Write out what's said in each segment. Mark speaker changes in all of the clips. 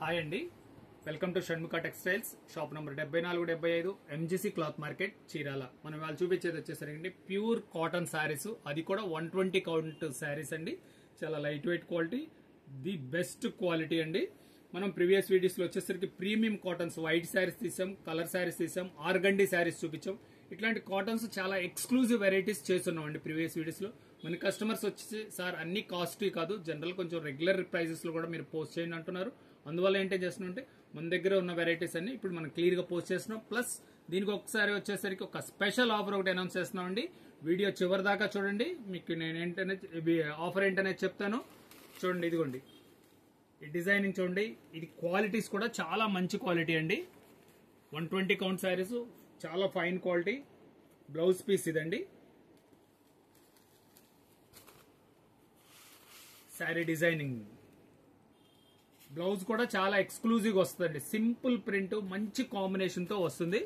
Speaker 1: Hi అండి, welcome to Shanmukha textiles. Shop number 7475 MGC cloth market, Chirala. మనం వాళ్ళు చూపించేది వచ్చేసరికి ప్యూర్ కాటన్ శారీస్, అది కూడా 120 కౌంట్ శారీస్ అండి. చాలా light weight quality, the best quality అండి. మనం ప్రీవియస్ వీడియోస్ లో వచ్చేసరికి ప్రీమియం కాటన్స్ వైట్ శారీస్ తీసాం, కలర్ శారీస్ తీసాం, ఆర్గండి శారీస్ చూపించాం. ఇట్లాంటి కాటన్స్ చాలా ఎక్స్క్లూజివ్ వెరైటీస్ చేస్తున్నాం అండి ప్రీవియస్ వీడియోస్ లో. మన కస్టమర్స్ వచ్చి సార్ అన్ని కాస్ట్లీ కాదు, జనరల్ కొంచెం రెగ్యులర్ ప్రైజెస్ లో కూడా మీరు పోస్ట్ చేయండి అంటున్నారు. అందువల్ల ఏంటో చేస్తున్నాం, మన దగ్గర ఉన్న వెరైటీస్ అన్ని ఇప్పుడు మనం క్లియర్ గా పోస్ట్ చేస్తున్నాం. ప్లస్ దీనికి ఒకసారి వచ్చేసరికి ఒక స్పెషల్ ఆఫర్ ఒకటి అనౌన్స్ చేస్తున్నాం అండి. వీడియో చివరి దాకా చూడండి, మీకు నేను ఏంటనే ఆఫర్ ఏంటనేది చెప్తాను. చూడండి, ఇదిగోండి ఈ డిజైనింగ్ చూడండి. ఇది క్వాలిటీస్ కూడా చాలా మంచి క్వాలిటీ అండి. 120 కౌంట్ శారీస్, చాలా ఫైన్ క్వాలిటీ. బ్లౌజ్ పీస్ ఇదండి. శారీ డిజైనింగ్, బ్లౌజ్ కూడా చాలా ఎక్స్క్లూజివ్ వస్తుంది. సింపుల్ ప్రింట్, మంచి కాంబినేషన్ తో వస్తుంది.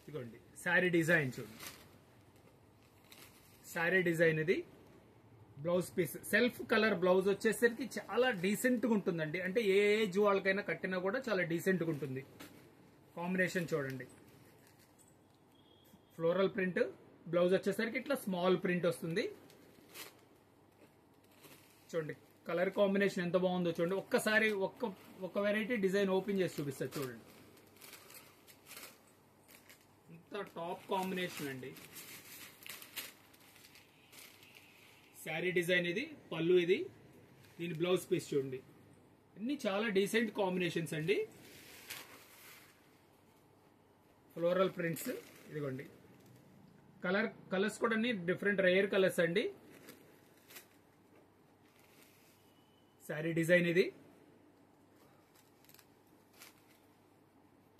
Speaker 1: ఇదిగోండి శారీ డిజైన్ చూడండి. శారీ డిజైన్ ఇది. Blouse piece self colour blouse వచ్చేసరికి చాలా డీసెంట్ గా ఉంటుందండి. అంటే ఏ ఏజ్ వాళ్ళకైనా కట్టినా కూడా చాలా డీసెంట్ గా ఉంటుంది. కాంబినేషన్ చూడండి. ఫ్లోరల్ ప్రింట్, బ్లౌజ్ వచ్చేసరికి ఇట్లా స్మాల్ ప్రింట్ వస్తుంది. చూడండి కలర్ కాంబినేషన్ ఎంత బాగుందో చూడండి. ఒక్కసారి ఒక్క వెరైటీ డిజైన్ ఓపెన్ చేసి చూపిస్తారు చూడండి. ఇంత టాప్ కాంబినేషన్ అండి. శారీ డిజైన్ ఇది, పళ్ళు ఇది, దీని బ్లౌజ్ పీస్ చూడండి. అన్ని చాలా డీసెంట్ కాంబినేషన్స్ అండి. ఫ్లోరల్ ప్రింట్స్ ఇదిగోండి. కలర్స్ కూడా అన్ని డిఫరెంట్ రేర్ కలర్స్ అండి. శారీ డిజైన్ ఇది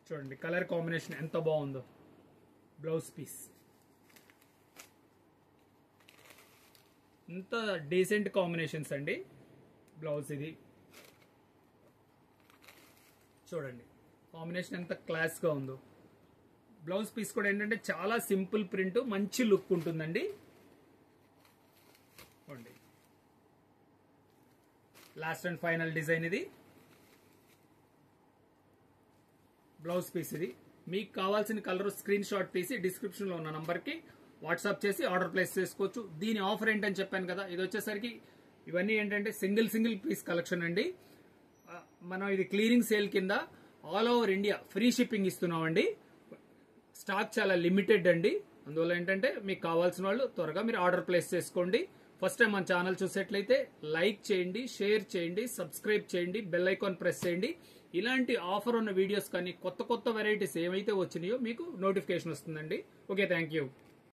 Speaker 1: చూడండి. కలర్ కాంబినేషన్ ఎంత బాగుందో. బ్లౌజ్ పీస్ ఇంత డీసెంట్ కాంబినేషన్స్ అండి. బ్లౌజ్ ఇది చూడండి. కాంబినేషన్ ఎంత క్లాస్ గా ఉందో. బ్లౌజ్ పీస్ కూడా ఏంటంటే చాలా సింపుల్ ప్రింట్, మంచి లుక్ ఉంటుందండి. లాస్ట్ అండ్ ఫైనల్ డిజైన్ ఇది. బ్లౌజ్ పీస్ ఇది. మీకు కావాల్సిన కలర్ స్క్రీన్ షాట్ తీసి డిస్క్రిప్షన్ లో ఉన్న నంబర్ కి వాట్సాప్ చేసి ఆర్డర్ ప్లేస్ చేసుకోవచ్చు. దీని ఆఫర్ ఏంటని చెప్పాను కదా, ఇది వచ్చేసరికి ఇవన్నీ ఏంటంటే సింగిల్ పీస్ కలెక్షన్ అండి. మనం ఇది క్లియరింగ్ సేల్ కింద all over India free shipping ఇస్తున్నామండి. స్టాక్ చాలా లిమిటెడ్ అండి. అందువల్ల ఏంటంటే మీకు కావాల్సిన వాళ్ళు త్వరగా మీరు ఆర్డర్ ప్లేస్ చేసుకోండి. ఫస్ట్ టైం మన ఛానల్ చూసేట్లయితే లైక్ చేయండి, షేర్ చేయండి, సబ్స్క్రైబ్ చేయండి, బెల్ ఐకాన్ ప్రెస్ చేయండి. ఇలాంటి ఆఫర్ ఉన్న వీడియోస్ కానీ కొత్త వెరైటీస్ ఏమైతే వచ్చినాయో మీకు నోటిఫికేషన్ వస్తుందండి. Okay, thank you.